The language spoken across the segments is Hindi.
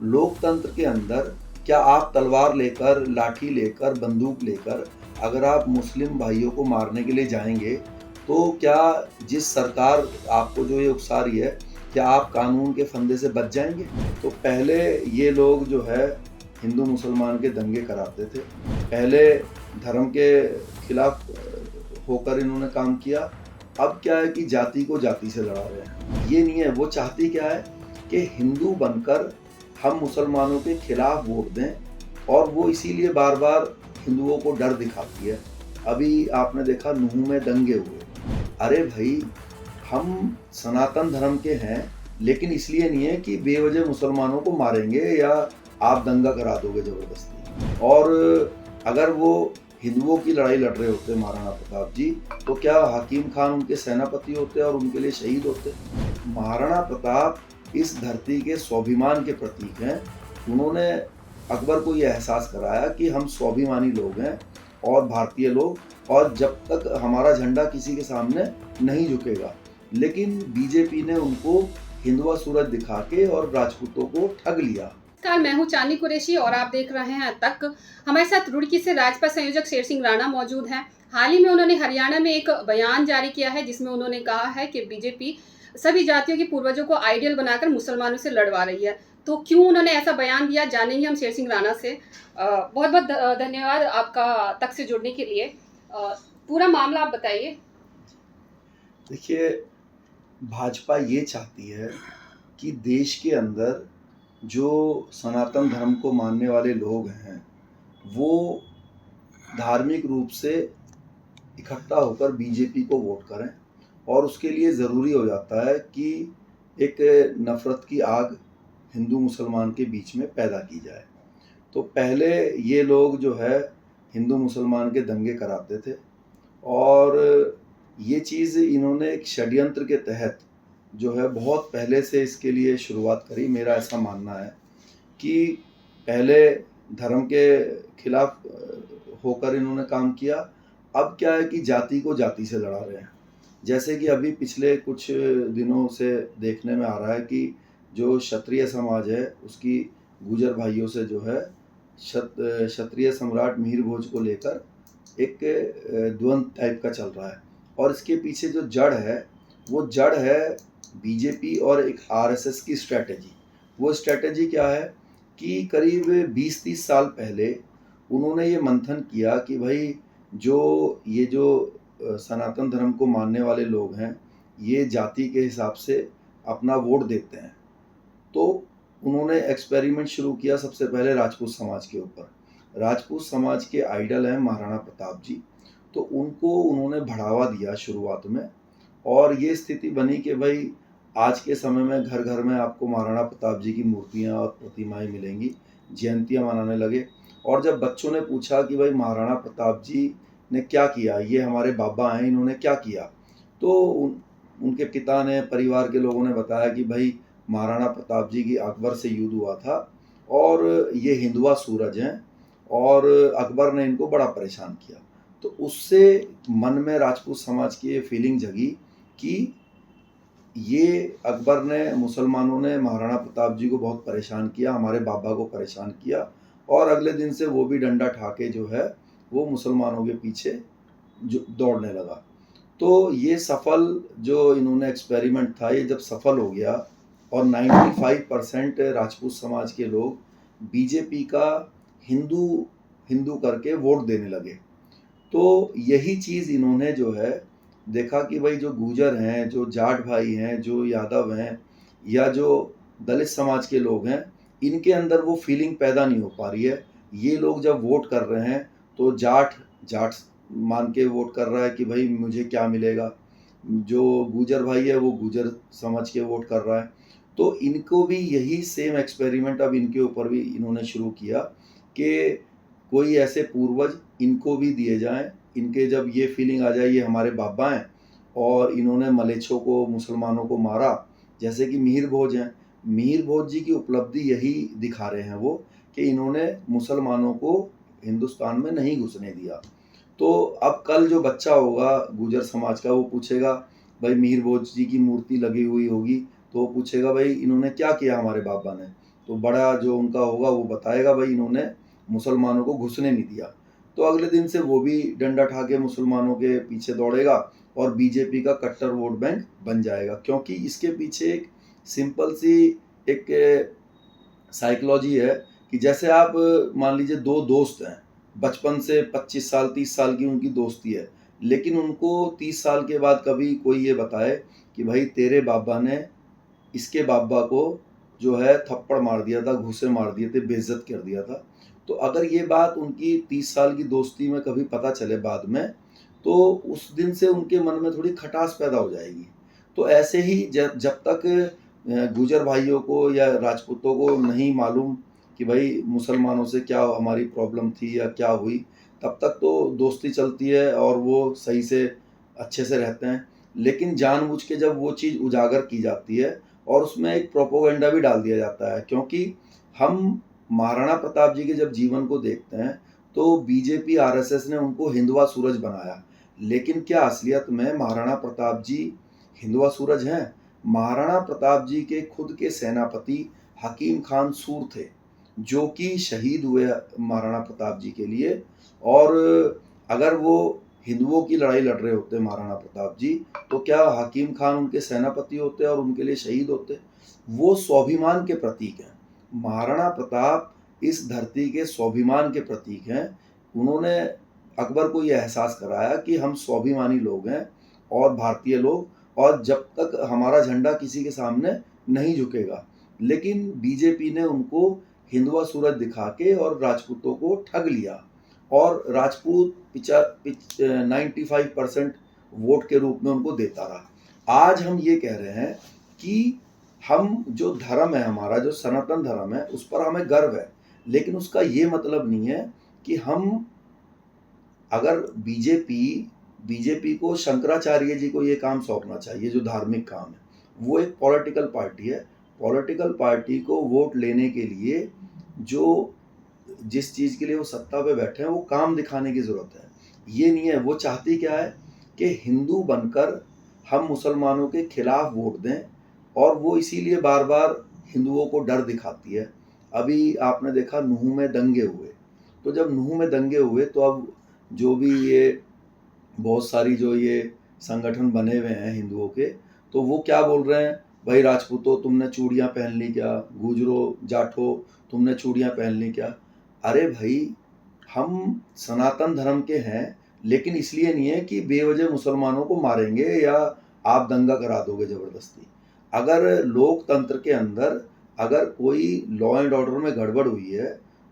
लोकतंत्र के अंदर क्या आप तलवार लेकर, लाठी लेकर, बंदूक लेकर अगर आप मुस्लिम भाइयों को मारने के लिए जाएँगे, तो क्या जिस सरकार आपको जो ये उकसा रही है, क्या आप कानून के फंदे से बच जाएँगे? तो पहले ये लोग जो है हिंदू-मुसलमान के दंगे कराते थे। पहले धर्म के खिलाफ होकर इन्होंने काम किया। अब क्या है कि जाति को जाति से लड़ा रहे हैं। ये नहीं है, वो चाहती क्या है कि हिंदू बनकर हम मुसलमानों के खिलाफ वोट दें और वो इसीलिए बार-बार हिंदुओं को डर दिखाती है। अभी आपने देखा नूह में दंगे हुए। अरे भई, हम सनातन धर्म के हैं, लेकिन इसलिए नहीं है कि बेवजह मुसलमानों को मारेंगे या आप दंगा करा दोगे ज़बरदस्ती। और अगर वो हिंदुओं की लड़ाई लड़ रहे होते महाराणा प्रताप जी, तो क्या हकीम खान उनके सेनापति होते और उनके लिए शहीद होते? महाराणा प्रताप इस धरती के स्वाभिमान के प्रतीक हैं। उन्होंने अकबर को ये एहसास कराया कि हम स्वाभिमानी लोग हैं और भारतीय लोग, और जब तक हमारा झंडा किसी के सामने नहीं झुकेगा। लेकिन बीजेपी ने उनको हिंदुआ सूरज दिखा के और राजपूतों को ठग लिया। नमस्कार, मैं हूं चांदनी कुरैशी और आप देख रहे हैं तक। हमारे साथ रुड़की से राजपा संयोजक शेर सिंह राणा मौजूद हैं। हाल ही में उन्होंने हरियाणा में एक बयान जारी किया है जिसमें उन्होंने कहा है कि बीजेपी सभी जातियों के पूर्वजों को आइडियल बनाकर मुसलमानों से लड़वा रही है। तो क्यों उन्होंने ऐसा बयान दिया, जानेंगे हम शेर सिंह राणा से। बहुत बहुत धन्यवाद आपका तक से जुड़ने के लिए। पूरा मामला आप बताइए। देखिए, भाजपा ये चाहती है कि देश के अंदर जो सनातन धर्म को मानने वाले लोग हैं, वो धार्मिक रूप से इकट्ठा होकर बीजेपी को वोट करें, और उसके लिए ज़रूरी हो जाता है कि एक नफ़रत की आग हिंदू मुसलमान के बीच में पैदा की जाए। तो पहले ये लोग जो है हिंदू मुसलमान के दंगे कराते थे, और ये चीज़ इन्होंने एक षड्यंत्र के तहत जो है बहुत पहले से इसके लिए शुरुआत करी। मेरा ऐसा मानना है कि पहले धर्म के खिलाफ होकर इन्होंने काम किया। अब क्या है कि जाति को जाति से लड़ा रहे हैं। जैसे कि अभी पिछले कुछ दिनों से देखने में आ रहा है कि जो क्षत्रिय समाज है, उसकी गुर्जर भाइयों से जो है क्षत्रिय सम्राट मिहिर भोज को लेकर एक द्वंद्व टाइप का चल रहा है। और इसके पीछे जो जड़ है, वो जड़ है बीजेपी और एक आरएसएस की स्ट्रैटेजी। वो स्ट्रैटेजी क्या है कि करीब 20-30 साल पहले उन्होंने ये मंथन किया कि भाई जो सनातन धर्म को मानने वाले लोग हैं, ये जाति के हिसाब से अपना वोट देते हैं। तो उन्होंने एक्सपेरिमेंट शुरू किया सबसे पहले राजपूत समाज के ऊपर। राजपूत समाज के आइडल हैं महाराणा प्रताप जी, तो उनको उन्होंने बढ़ावा दिया शुरुआत में, और ये स्थिति बनी कि भाई आज के समय में घर घर में आपको महाराणा प्रताप जी की मूर्तियाँ और प्रतिमाएं मिलेंगी, जयंतियाँ मनाने लगे। और जब बच्चों ने पूछा कि भाई महाराणा प्रताप जी ने क्या किया, ये हमारे बाबा हैं, इन्होंने क्या किया, तो उनके पिता ने, परिवार के लोगों ने बताया कि भाई महाराणा प्रताप जी की अकबर से युद्ध हुआ था और ये हिंदुआ सूरज हैं, और अकबर ने इनको बड़ा परेशान किया। तो उससे मन में राजपूत समाज की ये फीलिंग जगी कि ये अकबर ने, मुसलमानों ने महाराणा प्रताप जी को बहुत परेशान किया, हमारे बाबा को परेशान किया, और अगले दिन से वो भी डंडा ठाके जो है वो मुसलमानों के पीछे दौड़ने लगा। तो ये सफल जो इन्होंने एक्सपेरिमेंट था, ये जब सफल हो गया और 95% राजपूत समाज के लोग बीजेपी का हिंदू हिंदू करके वोट देने लगे, तो यही चीज़ इन्होंने जो है देखा कि भाई जो गुर्जर हैं, जो जाट भाई हैं, जो यादव हैं, या जो दलित समाज के लोग हैं, इनके अंदर वो फीलिंग पैदा नहीं हो पा रही है। ये लोग जब वोट कर रहे हैं तो जाट जाट मान के वोट कर रहा है कि भाई मुझे क्या मिलेगा, जो गुर्जर भाई है वो गुर्जर समझ के वोट कर रहा है। तो इनको भी यही सेम एक्सपेरिमेंट अब इनके ऊपर भी इन्होंने शुरू किया कि कोई ऐसे पूर्वज इनको भी दिए जाएं। इनके जब ये फीलिंग आ जाए ये हमारे बाबा हैं और इन्होंने मलेच्छों को, मुसलमानों को मारा, जैसे कि मिहिर भोज हैं। मिहिर भोज जी की उपलब्धि यही दिखा रहे हैं वो कि इन्होंने मुसलमानों को हिंदुस्तान में नहीं घुसने दिया। तो अब कल जो बच्चा होगा गुर्जर समाज का, वो पूछेगा भाई, मिहिर भोज जी की मूर्ति लगी हुई होगी, तो वो पूछेगा भाई इन्होंने क्या किया हमारे बाबा ने, तो बड़ा जो उनका होगा वो बताएगा भाई इन्होंने मुसलमानों को घुसने नहीं दिया। तो अगले दिन से वो भी डंडा उठा के मुसलमानों के पीछे दौड़ेगा और बीजेपी का कट्टर वोट बैंक बन जाएगा। क्योंकि इसके पीछे एक सिंपल सी एक साइकोलॉजी है कि जैसे आप मान लीजिए दो दोस्त हैं, बचपन से 25 साल 30 साल की उनकी दोस्ती है, लेकिन उनको 30 साल के बाद कभी कोई ये बताए कि भाई तेरे बाबा ने इसके बाबा को जो है थप्पड़ मार दिया था, घूंसे मार दिए थे, बेइज्जत कर दिया था। तो अगर ये बात उनकी 30 साल की दोस्ती में कभी पता चले बाद में, तो उस दिन से उनके मन में थोड़ी खटास पैदा हो जाएगी। तो ऐसे ही जब जब तक गुर्जर भाइयों को या राजपूतों को नहीं मालूम कि भाई मुसलमानों से क्या हमारी प्रॉब्लम थी या क्या हुई, तब तक तो दोस्ती चलती है और वो सही से अच्छे से रहते हैं। लेकिन जानबूझ के जब वो चीज़ उजागर की जाती है और उसमें एक प्रोपोगंडा भी डाल दिया जाता है, क्योंकि हम महाराणा प्रताप जी के जब जीवन को देखते हैं तो बीजेपी आरएसएस ने उनको हिंदुआ सूरज बनाया। लेकिन क्या असलियत में महाराणा प्रताप जी हिंदुआ सूरज हैं? महाराणा प्रताप जी के खुद के सेनापति हकीम खान सूर थे, जो कि शहीद हुए महाराणा प्रताप जी के लिए। और अगर वो हिंदुओं की लड़ाई लड़ रहे होते महाराणा प्रताप जी, तो क्या हकीम खान उनके सेनापति होते और उनके लिए शहीद होते? वो स्वाभिमान के प्रतीक हैं। महाराणा प्रताप इस धरती के स्वाभिमान के प्रतीक हैं। उन्होंने अकबर को ये एहसास कराया कि हम स्वाभिमानी लोग हैं और भारतीय लोग, और जब तक हमारा झंडा किसी के सामने नहीं झुकेगा। लेकिन बीजेपी ने उनको हिंदुआ सूरज दिखा के और राजपूतों को ठग लिया, और राजपूत 95% वोट के रूप में उनको देता रहा। आज हम ये कह रहे हैं कि हम जो धर्म है हमारा, जो सनातन धर्म है, उस पर हमें गर्व है। लेकिन उसका ये मतलब नहीं है कि हम अगर बीजेपी को शंकराचार्य जी को ये काम सौंपना चाहिए जो धार्मिक काम है। वो एक पॉलिटिकल पार्टी है। पॉलिटिकल पार्टी को वोट लेने के लिए जो जिस चीज़ के लिए वो सत्ता पे बैठे हैं वो काम दिखाने की ज़रूरत है। ये नहीं है, वो चाहती क्या है कि हिंदू बनकर हम मुसलमानों के खिलाफ वोट दें, और वो इसीलिए बार बार हिंदुओं को डर दिखाती है। अभी आपने देखा नूह में दंगे हुए, तो जब नूह में दंगे हुए तो अब जो भी ये बहुत सारी जो ये संगठन बने हुए हैं हिंदुओं के, तो वो क्या बोल रहे हैं, भाई राजपूतों तुमने चूड़ियाँ पहन ली क्या, गुजरों जाठो तुमने चूड़ियाँ पहन ली क्या? अरे भाई, हम सनातन धर्म के हैं, लेकिन इसलिए नहीं है कि बेवजह मुसलमानों को मारेंगे या आप दंगा करा दोगे ज़बरदस्ती। अगर लोकतंत्र के अंदर अगर कोई लॉ एंड ऑर्डर में गड़बड़ हुई है,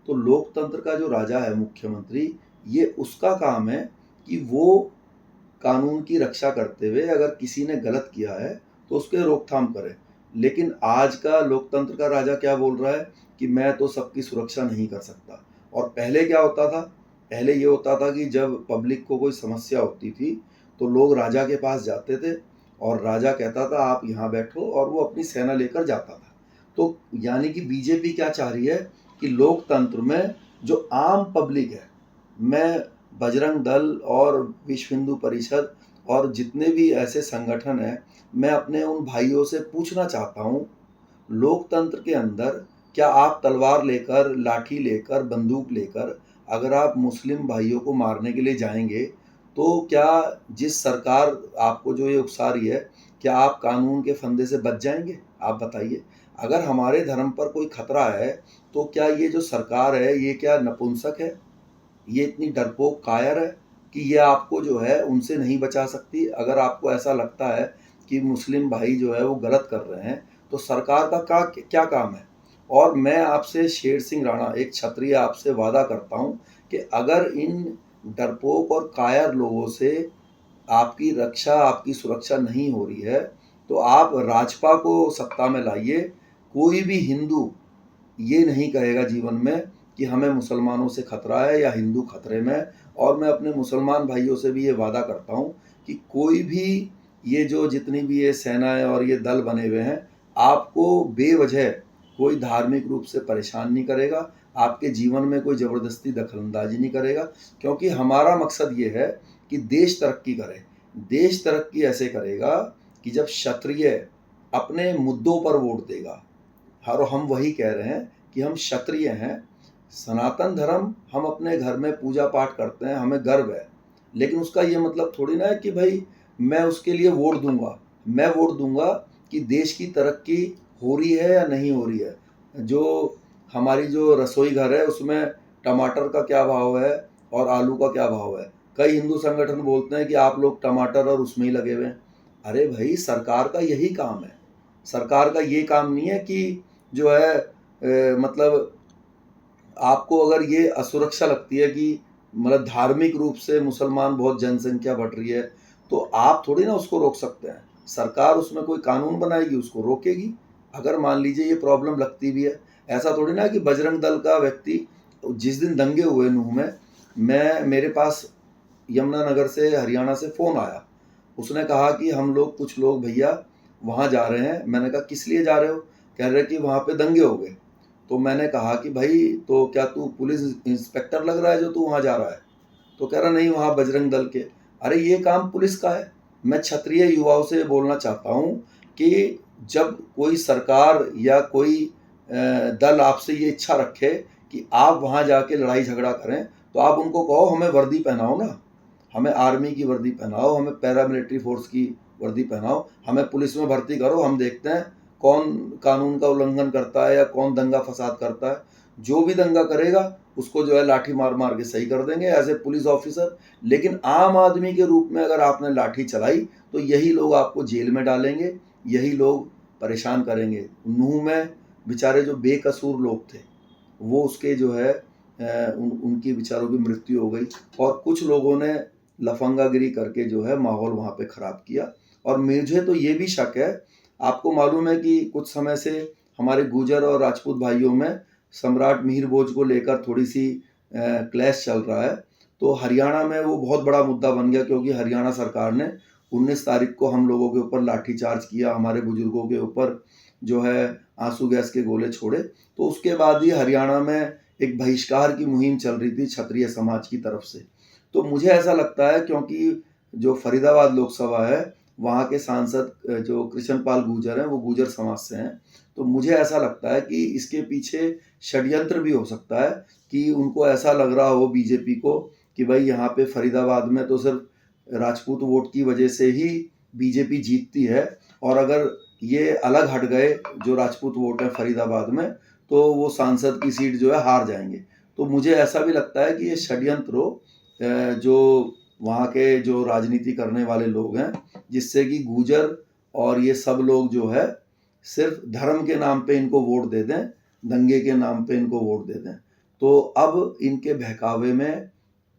तो लोकतंत्र का जो राजा है मुख्यमंत्री, ये उसका काम है कि वो कानून की रक्षा करते हुए अगर किसी ने गलत किया है तो उसके रोकथाम करे। लेकिन आज का लोकतंत्र का राजा क्या बोल रहा है कि मैं तो सबकी सुरक्षा नहीं कर सकता। और पहले क्या होता था? पहले ये होता था कि जब पब्लिक को कोई समस्या होती थी तो लोग राजा के पास जाते थे और राजा कहता था आप यहाँ बैठो, और वो अपनी सेना लेकर जाता था। तो यानी कि बीजेपी क्या चाह रही है कि लोकतंत्र में जो आम पब्लिक है, मैं बजरंग दल और विश्व हिंदू परिषद और जितने भी ऐसे संगठन हैं, मैं अपने उन भाइयों से पूछना चाहता हूँ, लोकतंत्र के अंदर क्या आप तलवार लेकर, लाठी लेकर, बंदूक लेकर अगर आप मुस्लिम भाइयों को मारने के लिए जाएंगे, तो क्या जिस सरकार आपको जो ये उकसा रही है, क्या आप कानून के फंदे से बच जाएंगे? आप बताइए। अगर हमारे धर्म पर कोई खतरा है, तो क्या ये जो सरकार है ये क्या नपुंसक है? ये इतनी डरपोक कायर है कि ये आपको जो है उनसे नहीं बचा सकती? अगर आपको ऐसा लगता है कि मुस्लिम भाई जो है वो गलत कर रहे हैं, तो सरकार का क्या काम है? और मैं आपसे शेर सिंह राणा, एक क्षत्रिय, आपसे वादा करता हूँ कि अगर इन डरपोक और कायर लोगों से आपकी रक्षा, आपकी सुरक्षा नहीं हो रही है, तो आप राजपा को सत्ता में लाइए। कोई भी हिंदू ये नहीं कहेगा जीवन में कि हमें मुसलमानों से खतरा है या हिंदू खतरे में। और मैं अपने मुसलमान भाइयों से भी ये वादा करता हूँ कि कोई भी ये जो जितनी भी ये सेनाएं और ये दल बने हुए हैं, आपको बेवजह कोई धार्मिक रूप से परेशान नहीं करेगा, आपके जीवन में कोई ज़बरदस्ती दखलंदाजी नहीं करेगा। क्योंकि हमारा मकसद ये है कि देश तरक्की करे। देश तरक्की ऐसे करेगा कि जब क्षत्रिय अपने मुद्दों पर वोट देगा, और हम वही कह रहे हैं कि हम क्षत्रिय हैं, सनातन धर्म हम अपने घर में पूजा पाठ करते हैं, हमें गर्व है। लेकिन उसका ये मतलब थोड़ी ना है कि भाई मैं उसके लिए वोट दूंगा। मैं वोट दूंगा कि देश की तरक्की हो रही है या नहीं हो रही है। जो हमारी जो रसोई घर है उसमें टमाटर का क्या भाव है और आलू का क्या भाव है। कई हिंदू संगठन बोलते हैं कि आप लोग टमाटर और उसमें ही लगे हुए हैं। अरे भाई, सरकार का यही काम है। सरकार का ये काम नहीं है कि जो है मतलब आपको अगर ये असुरक्षा लगती है कि मतलब धार्मिक रूप से मुसलमान बहुत जनसंख्या बढ़ रही है, तो आप थोड़ी ना उसको रोक सकते हैं। सरकार उसमें कोई कानून बनाएगी, उसको रोकेगी। अगर मान लीजिए ये प्रॉब्लम लगती भी है, ऐसा थोड़ी ना कि बजरंग दल का व्यक्ति, जिस दिन दंगे हुए नूह में, मेरे पास यमुनानगर से हरियाणा से फ़ोन आया। उसने कहा कि हम लोग कुछ लोग भैया वहाँ जा रहे हैं। मैंने कहा किस लिए जा रहे हो? कह रहे कि वहाँ पे दंगे हो गए। तो मैंने कहा कि भाई तो क्या तू पुलिस इंस्पेक्टर लग रहा है जो तू वहाँ जा रहा है? तो कह रहा नहीं, वहाँ बजरंग दल के। अरे ये काम पुलिस का है। मैं क्षत्रिय युवाओं से बोलना चाहता हूँ कि जब कोई सरकार या कोई दल आपसे ये इच्छा रखे कि आप वहाँ जाके लड़ाई झगड़ा करें, तो आप उनको कहो हमें वर्दी पहनाओ ना, हमें आर्मी की वर्दी पहनाओ, हमें पैरामिलिट्री फोर्स की वर्दी पहनाओ, हमें पुलिस में भर्ती करो। हम देखते हैं कौन कानून का उल्लंघन करता है या कौन दंगा फसाद करता है। जो भी दंगा करेगा उसको जो है लाठी मार मार के सही कर देंगे एज ए पुलिस ऑफिसर। लेकिन आम आदमी के रूप में अगर आपने लाठी चलाई तो यही लोग आपको जेल में डालेंगे, यही लोग परेशान करेंगे। नूह में बेचारे जो बेकसूर लोग थे वो उसके जो है उनकी बेचारों की मृत्यु हो गई, और कुछ लोगों ने लफंगागिरी करके जो है माहौल वहाँ पे ख़राब किया। और मुझे तो ये भी शक है, आपको मालूम है कि कुछ समय से हमारे गुर्जर और राजपूत भाइयों में सम्राट मिहिर भोज को लेकर थोड़ी सी क्लैश चल रहा है। तो हरियाणा में वो बहुत बड़ा मुद्दा बन गया, क्योंकि हरियाणा सरकार ने 19 तारीख को हम लोगों के ऊपर लाठीचार्ज किया, हमारे बुजुर्गों के ऊपर जो है आंसू गैस के गोले छोड़े। तो उसके बाद ही हरियाणा में एक बहिष्कार की मुहिम चल रही थी क्षत्रिय समाज की तरफ से। तो मुझे ऐसा लगता है, क्योंकि जो फरीदाबाद लोकसभा है वहाँ के सांसद जो कृष्णपाल गुर्जर हैं वो गुर्जर समाज से हैं। तो मुझे ऐसा लगता है कि इसके पीछे षड्यंत्र भी हो सकता है कि उनको ऐसा लग रहा हो बीजेपी को कि भाई यहाँ पे फरीदाबाद में तो सिर्फ राजपूत वोट की वजह से ही बीजेपी जीतती है, और अगर ये अलग हट गए जो राजपूत वोट है फरीदाबाद में तो वो सांसद की सीट जो है हार जाएंगे। तो मुझे ऐसा भी लगता है कि ये षड्यंत्र हो जो वहाँ के जो राजनीति करने वाले लोग हैं, जिससे कि गुर्जर और ये सब लोग जो है सिर्फ धर्म के नाम पे इनको वोट दे दें, दंगे के नाम पे इनको वोट दे दें। तो अब इनके बहकावे में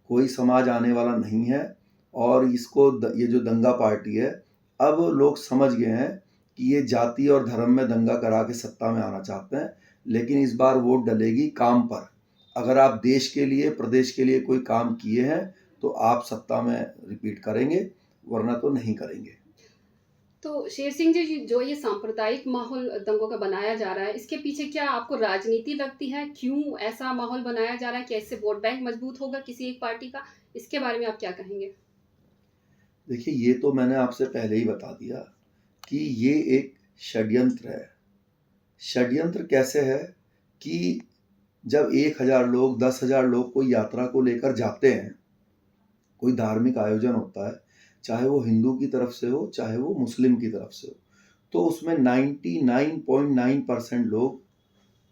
कोई समाज आने वाला नहीं है, और इसको ये जो दंगा पार्टी है, अब लोग समझ गए हैं कि ये जाति और धर्म में दंगा करा के सत्ता में आना चाहते हैं। लेकिन इस बार वोट डलेगी काम पर। अगर आप देश के लिए, प्रदेश के लिए कोई काम किए हैं तो आप सत्ता में रिपीट करेंगे, वरना तो नहीं करेंगे। तो शेर सिंह जी, जो ये सांप्रदायिक माहौल दंगों का बनाया जा रहा है, इसके पीछे क्या आपको राजनीति लगती है? क्यों ऐसा माहौल बनाया जा रहा है? क्या इससे वोट बैंक मजबूत होगा किसी एक पार्टी का? इसके बारे में आप क्या कहेंगे? देखिए, ये तो मैंने आपसे पहले ही बता दिया कि ये एक षड्यंत्र है। षड्यंत्र कैसे है कि जब 1000 लोग, 10,000 लोग कोई यात्रा को लेकर जाते हैं, कोई धार्मिक आयोजन होता है, चाहे वो हिंदू की तरफ से हो चाहे वो मुस्लिम की तरफ से हो, तो उसमें 99.9% लोग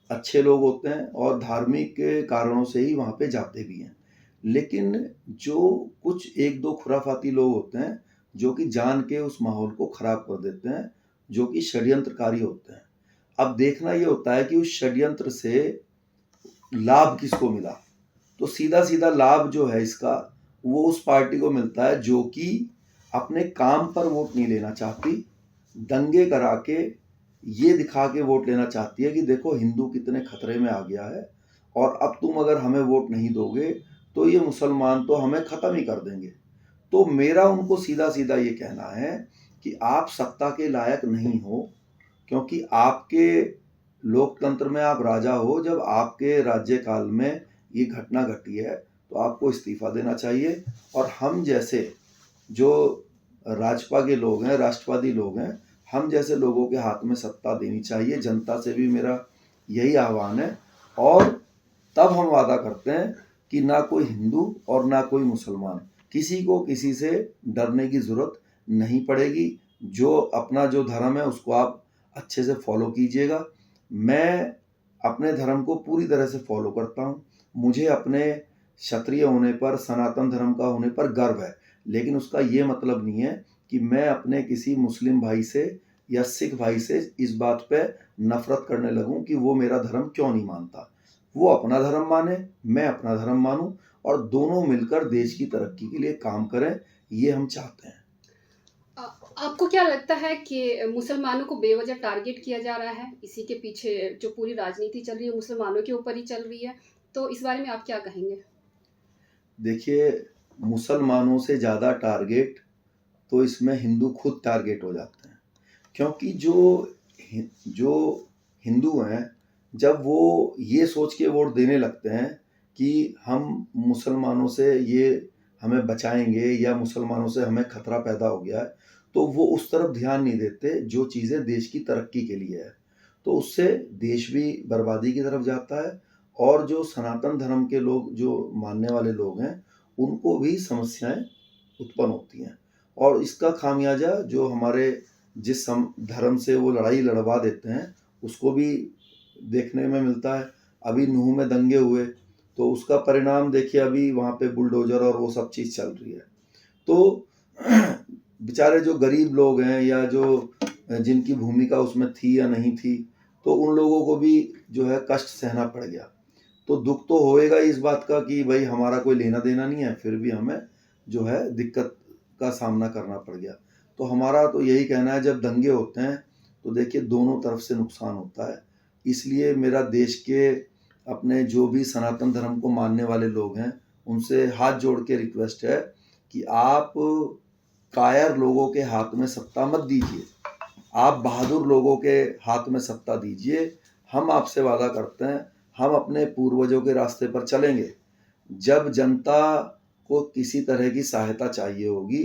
अच्छे लोग होते हैं और धार्मिक कारणों से ही वहाँ पे जाते भी हैं। लेकिन जो कुछ एक दो खुराफाती लोग होते हैं जो कि जान के उस माहौल को खराब कर देते हैं, जो कि षड्यंत्रकारी होते हैं। अब देखना ये होता है कि उस षड्यंत्र से लाभ किसको मिला। तो सीधा सीधा लाभ जो है इसका, वो उस पार्टी को मिलता है जो कि अपने काम पर वोट नहीं लेना चाहती, दंगे करा के ये दिखा के वोट लेना चाहती है कि देखो हिंदू कितने खतरे में आ गया है, और अब तुम अगर हमें वोट नहीं दोगे तो ये मुसलमान तो हमें ख़त्म ही कर देंगे। तो मेरा उनको सीधा सीधा ये कहना है कि आप सत्ता के लायक नहीं हो, क्योंकि आपके लोकतंत्र में आप राजा हो। जब आपके राज्यकाल में ये घटना घटी है तो आपको इस्तीफा देना चाहिए, और हम जैसे जो राजपा के लोग हैं, राष्ट्रवादी लोग हैं, हम जैसे लोगों के हाथ में सत्ता देनी चाहिए। जनता से भी मेरा यही आह्वान है। और तब हम वादा करते हैं कि ना कोई हिंदू और ना कोई मुसलमान, किसी को किसी से डरने की ज़रूरत नहीं पड़ेगी। जो अपना जो धर्म है उसको आप अच्छे से फॉलो कीजिएगा। मैं अपने धर्म को पूरी तरह से फॉलो करता हूँ। मुझे अपने क्षत्रिय होने पर, सनातन धर्म का होने पर गर्व है। लेकिन उसका ये मतलब नहीं है कि मैं अपने किसी मुस्लिम भाई से या सिख भाई से इस बात पे नफ़रत करने लगूँ कि वो मेरा धर्म क्यों नहीं मानता। वो अपना धर्म माने, मैं अपना धर्म मानूँ और दोनों मिलकर देश की तरक्की के लिए काम करें, ये हम चाहते हैं। आपको क्या लगता है कि मुसलमानों को बेवजह टारगेट किया जा रहा है? इसी के पीछे जो पूरी राजनीति चल रही है मुसलमानों के ऊपर ही चल रही है। तो इस बारे में आप क्या कहेंगे? देखिए, मुसलमानों से ज़्यादा टारगेट तो इसमें हिंदू खुद टारगेट हो जाते हैं। क्योंकि जो हिंदू हैं, जब वो ये सोच के वोट देने लगते हैं कि हम मुसलमानों से ये हमें बचाएंगे या मुसलमानों से हमें खतरा पैदा हो गया है, तो वो उस तरफ ध्यान नहीं देते जो चीज़ें देश की तरक्की के लिए है। तो उससे देश भी बर्बादी की तरफ जाता है और जो सनातन धर्म के लोग, जो मानने वाले लोग हैं, उनको भी समस्याएं उत्पन्न होती हैं। और इसका खामियाजा जो हमारे जिस धर्म से वो लड़ाई लड़वा देते हैं उसको भी देखने में मिलता है। अभी नूह में दंगे हुए तो उसका परिणाम देखिए, अभी वहाँ पे बुलडोजर और वो सब चीज़ चल रही है। तो बेचारे जो गरीब लोग हैं या जो जिनकी भूमिका उसमें थी या नहीं थी, तो उन लोगों को भी जो है कष्ट सहना पड़ गया। तो दुख तो होएगा इस बात का कि भाई हमारा कोई लेना देना नहीं है, फिर भी हमें जो है दिक्कत का सामना करना पड़ गया। तो हमारा तो यही कहना है, जब दंगे होते हैं तो देखिए दोनों तरफ से नुकसान होता है। इसलिए मेरा देश के अपने जो भी सनातन धर्म को मानने वाले लोग हैं उनसे हाथ जोड़ के रिक्वेस्ट है कि आप कायर लोगों के हाथ में सत्ता मत दीजिए, आप बहादुर लोगों के हाथ में सत्ता दीजिए। हम आपसे वादा करते हैं, हम अपने पूर्वजों के रास्ते पर चलेंगे। जब जनता को किसी तरह की सहायता चाहिए होगी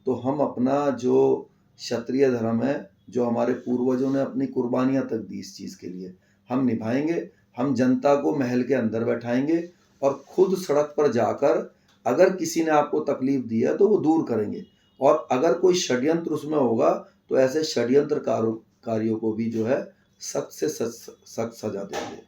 तो हम अपना जो क्षत्रिय धर्म है, जो हमारे पूर्वजों ने अपनी कुर्बानियां तक दी इस चीज़ के लिए, हम निभाएंगे। हम जनता को महल के अंदर बैठाएंगे और खुद सड़क पर जाकर अगर किसी ने आपको तकलीफ दी है तो वो दूर करेंगे। और अगर कोई षड्यंत्र उसमें होगा तो ऐसे षड्यंत्रकारियों को भी जो है सख्त से सख्त सजा देंगे।